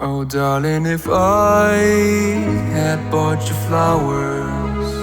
Oh, darling, if I had bought you flowers,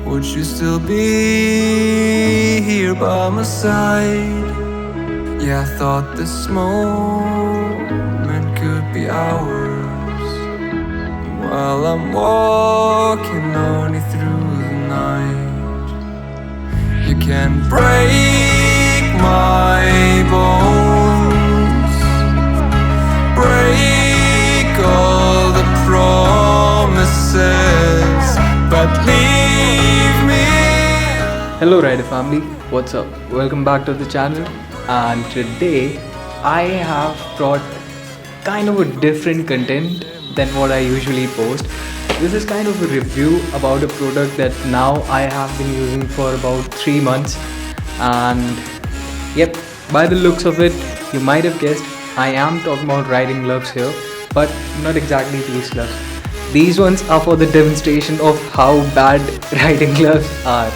would you still be here by my side? Yeah, I thought this moment could be ours. While I'm walking only through the night, you can break my bones, break all the promises, but leave me. Hello Rider family, what's up? Welcome back to the channel, and today I have brought kind of a different content than what I usually post. This is kind of a review about a product that now I have been using for about 3 months, and yep, by the looks of it you might have guessed I am talking about riding gloves here, but not exactly these gloves. These ones are for the demonstration of how bad riding gloves are.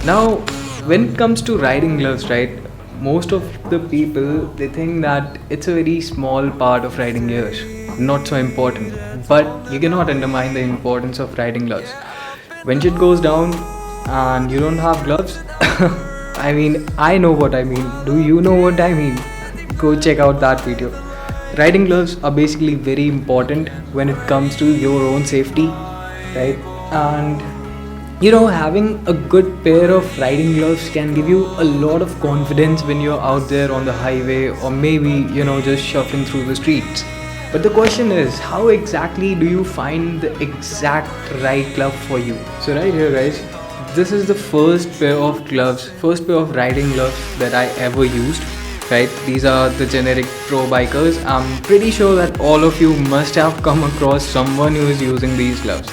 Now, when it comes to riding gloves, right, most of the people, they think that it's a very small part of riding gears, not so important. But you cannot undermine the importance of riding gloves. When shit goes down and you don't have gloves, I mean, I know what I mean. Do you know what I mean? Go check out that video. Riding gloves are basically very important when it comes to your own safety, right? And having a good pair of riding gloves can give you a lot of confidence when you're out there on the highway, or maybe just shuffling through the streets. But the question is, how exactly do you find the exact right glove for you? So right here guys, this is the first pair of riding gloves that I ever used, right? These are the generic pro bikers. I'm pretty sure that all of you must have come across someone who is using these gloves,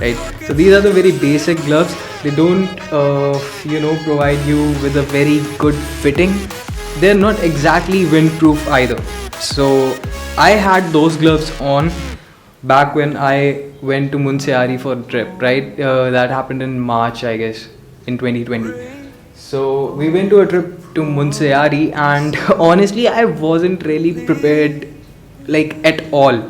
right? So these are the very basic gloves. They don't provide you with a very good fitting. They're not exactly windproof either. So I had those gloves on back when I went to Munsiari for a trip, right? That happened in March, I guess, in 2020. So we went to a trip to Munsiari, and honestly I wasn't really prepared, like, at all.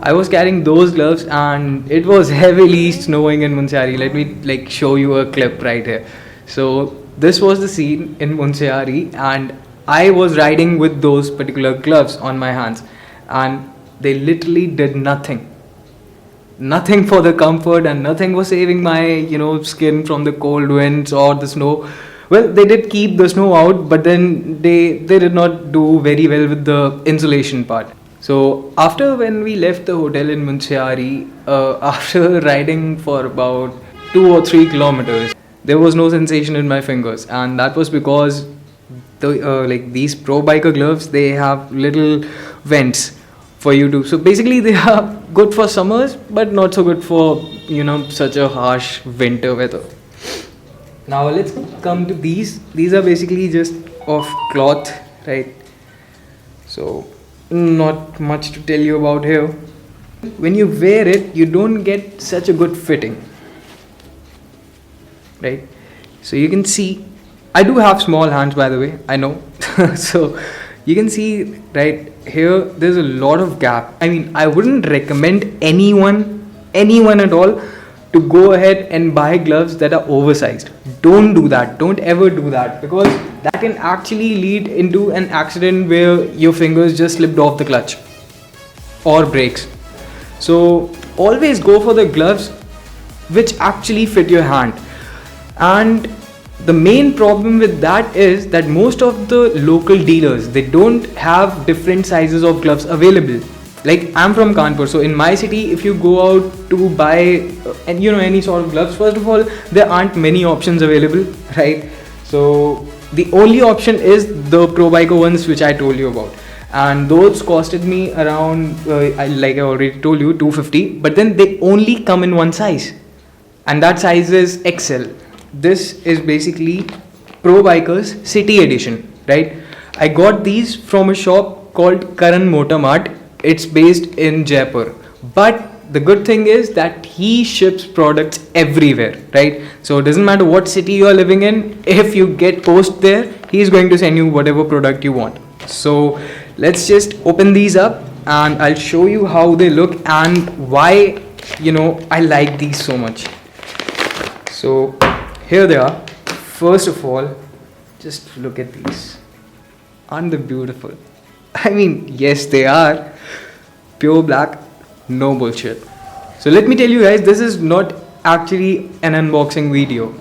I was carrying those gloves and it was heavily snowing in Munsiari. Let me show you a clip right here. So this was the scene in Munsiari, and I was riding with those particular gloves on my hands, and they literally did nothing for the comfort, and nothing was saving my skin from the cold winds or the snow. Well, they did keep the snow out, but then they did not do very well with the insulation part. So after when we left the hotel in Munsiari, after riding for about 2 or 3 kilometers, there was no sensation in my fingers, and that was because these pro biker gloves, they have little vents for you to. So basically, they are good for summers, but not so good for such a harsh winter weather. Now let's come to these. These are basically just of cloth, right? So not much to tell you about here. When you wear it, you don't get such a good fitting, right? So you can see, I do have small hands, by the way, I know. So you can see right here, there's a lot of gap. I mean, I wouldn't recommend anyone at all to go ahead and buy gloves that are oversized. Don't do that. Don't ever do that, because that can actually lead into an accident where your fingers just slipped off the clutch or brakes. So always go for the gloves which actually fit your hand. And the main problem with that is that most of the local dealers, they don't have different sizes of gloves available. Like, I'm from Kanpur, so in my city, if you go out to buy any sort of gloves, first of all, there aren't many options available, right? So the only option is the pro biker ones which I told you about, and those costed me around like I already told you, 250. But then they only come in one size, and that size is XL. This is basically Pro Bikers City Edition, right? I got these from a shop called Karan Motor Mart. It's based in Jaipur, but the good thing is that he ships products everywhere, right? So it doesn't matter what city you are living in, if you get post there, he is going to send you whatever product you want. So let's just open these up and I'll show you how they look and why I like these so much. So here they are. First of all, just look at these. Aren't they beautiful? I mean, yes, they are pure black, no bullshit. So let me tell you guys, this is not actually an unboxing video.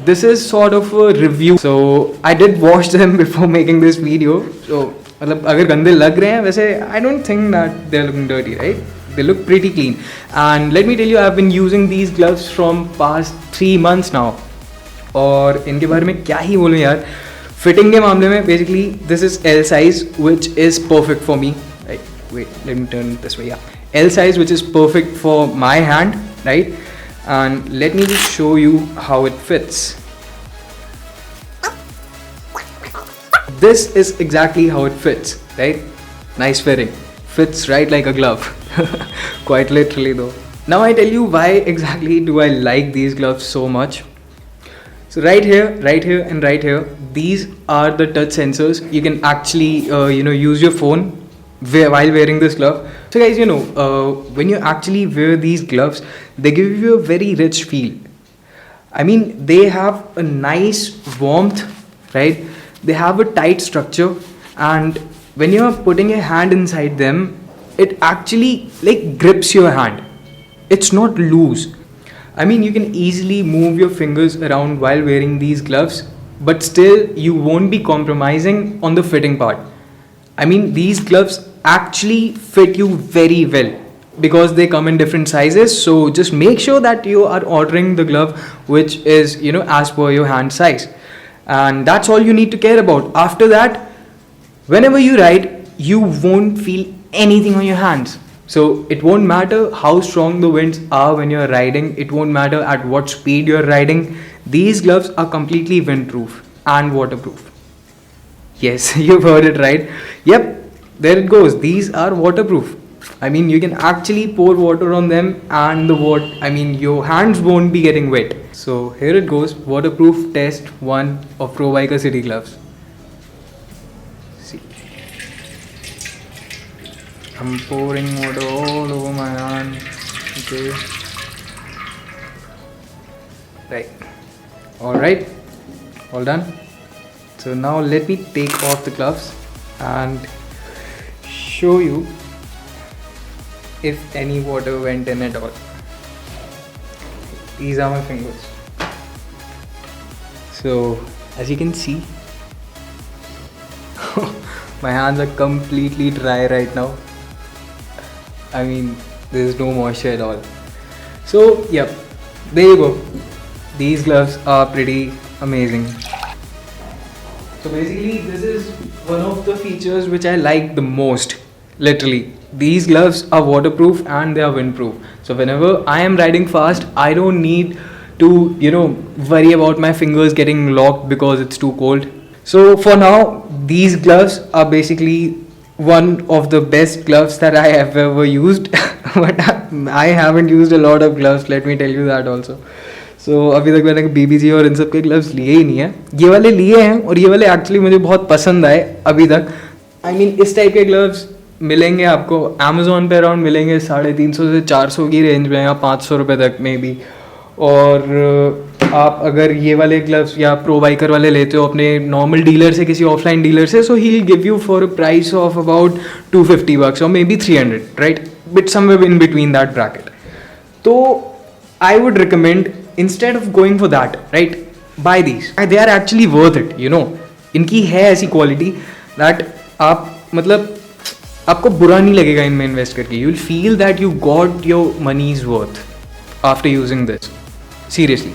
This is sort of a review. So I did wash them before making this video. So मतलब अगर गंदे लग रहे हैं वैसे I don't think that they're looking dirty, right? They look pretty clean. And let me tell you, I've been using these gloves from past 3 months now. और इनके बारे में क्या ही बोलूँ यार. फिटिंग के मामले में basically this is L size which is perfect for me. Right? Wait, let me turn it this way. Yeah, L size which is perfect for my hand, right? And let me just show you how it fits. This is exactly how it fits, right? Nice fitting. Fits right like a glove. Quite literally though. Now I tell you why exactly do I like these gloves so much. So right here and right here, these are the touch sensors. You can actually use your phone while wearing this glove. So guys, when you actually wear these gloves, they give you a very rich feel. I mean, they have a nice warmth, right? They have a tight structure, and when you are putting your hand inside them, it actually like grips your hand. It's not loose. I mean, you can easily move your fingers around while wearing these gloves, but still you won't be compromising on the fitting part. I mean, these gloves actually fit you very well because they come in different sizes. So just make sure that you are ordering the glove which is as per your hand size, and that's all you need to care about. After that, whenever you ride, you won't feel anything on your hands. So it won't matter how strong the winds are when you're riding, it won't matter at what speed you're riding. These gloves are completely windproof and waterproof. Yes, you've heard it right. Yep, there it goes. These are waterproof. I mean, you can actually pour water on them and your hands won't be getting wet. So here it goes, waterproof test 1 of Pro Biker City gloves. See, I'm pouring water all over my hand. Okay. Right. Alright. All done. So now let me take off the gloves and show you if any water went in at all. These are my fingers. So as you can see, my hands are completely dry right now. I mean, there is no moisture at all. So yep, there you go. These gloves are pretty amazing. So basically, this is one of the features which I like the most. Literally, these gloves are waterproof and they are windproof. So whenever I am riding fast, I don't need to worry about my fingers getting locked because it's too cold. So for now, these gloves are basically one of the best gloves that I have ever used. But I haven't used a lot of gloves, let me tell you that also. So अभी तक मैंने BBG और इन सब के gloves लिए ही नहीं है. ये वाले लिए हैं और ये वाले एक्चुअली मुझे बहुत पसंद आए अभी तक. I mean, इस टाइप के ग्लव्स मिलेंगे आपको Amazon पे अराउंड मिलेंगे 350 से 400 की रेंज में या 500 रुपये तक मे बी. और आप अगर ये वाले ग्लव्स या प्रो बाइकर वाले लेते हो अपने नॉर्मल डीलर से, किसी ऑफलाइन डीलर से, so he will give you for a price of about $250 और may be 300, right, but somewhere in between that bracket. तो I would recommend, instead of going for that, right, buy these. They are actually worth it, इनकी है ऐसी quality that आप आपको बुरा नहीं लगेगा इनमें इन्वेस्ट करके. You will feel that you got your money's worth after using this. Seriously.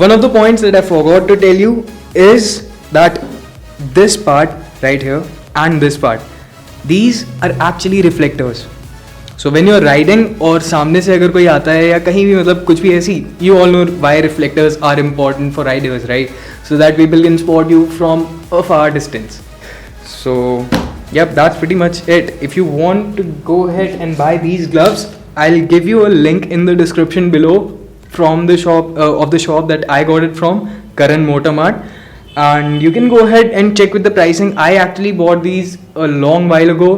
One of the points that I forgot to tell you is that this part right here and this part, these are actually reflectors. So when you're riding और सामने से अगर कोई आता है या कहीं भी कुछ भी ऐसी, you all know why reflectors are important for riders, right? So that people can spot you from a far distance. So yep, that's pretty much it. If you want to go ahead and buy these gloves, I'll give you a link in the description below from the shop of the shop that I got it from, Karan Motor Mart, and you can go ahead and check with the pricing. I actually bought these a long while ago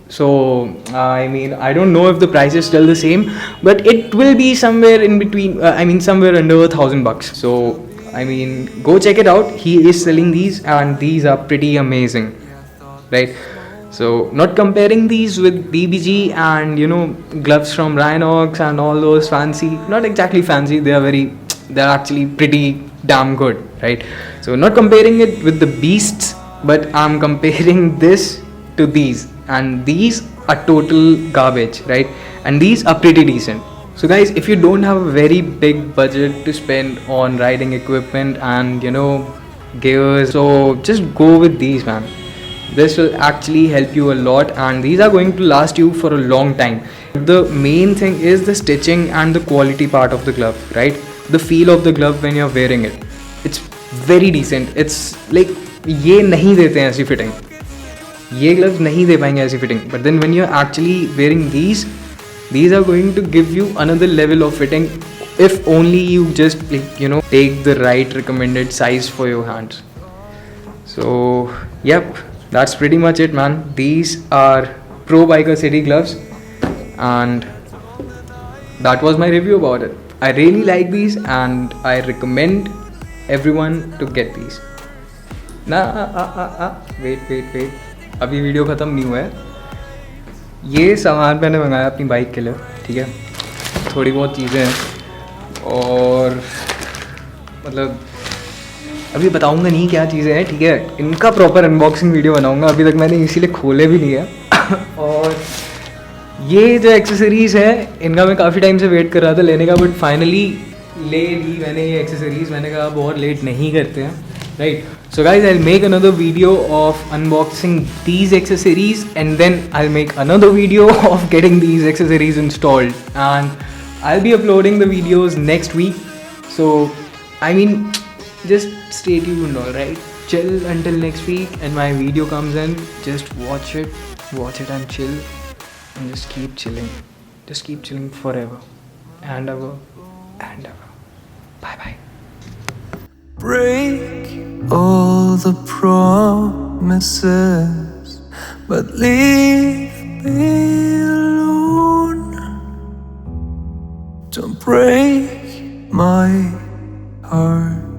So I mean, I don't know if the price is still the same, but it will be somewhere in between. Somewhere under $1,000. So I mean, go check it out. He is selling these, and these are pretty amazing, right? So not comparing these with BBG and gloves from Rhinox and all those fancy, not exactly fancy. They're actually pretty damn good, right? So not comparing it with the beasts, but I'm comparing this to these, and these are total garbage, right? And these are pretty decent. So guys, if you don't have a very big budget to spend on riding equipment and gears, so just go with these, man. This will actually help you a lot, and these are going to last you for a long time. The main thing is the stitching and the quality part of the glove, right? The feel of the glove when you're wearing it, it's very decent. It's like ये नहीं देते हैं ऐसी fitting, ये gloves नहीं दे पाएंगे ऐसी fitting, but then when you're actually wearing these are going to give you another level of fitting, if only you just take the right recommended size for your hands. So yep, that's pretty much it, man. These are Pro Biker City gloves, and that was my review about it. I really like these, and I recommend everyone to get these. Wait, अभी video ख़त्म नहीं हुआ है. ये सामान मैंने मंगाया अपनी बाइक के लिए, ठीक है. थोड़ी बहुत चीज़ें हैं, और मतलब अभी बताऊंगा नहीं क्या चीज़ें हैं, ठीक है. इनका प्रॉपर अनबॉक्सिंग वीडियो बनाऊंगा. अभी तक मैंने इसीलिए खोले भी नहीं है. और ये जो एक्सेसरीज़ है, इनका मैं काफ़ी टाइम से वेट कर रहा था लेने का, बट फाइनली ले ली मैंने ये एक्सेसरीज़. मैंने कहा बहुत लेट नहीं करते हैं, right? So guys, I'll make another video of unboxing these accessories, and then I'll make another video of getting these accessories installed, and I'll be uploading the videos next week. So I mean, just stay tuned, alright? Chill until next week, and my video comes in. Just watch it and chill, and just keep chilling forever and ever and ever. Bye bye. Break all the promises, but leave me alone. Don't break my heart.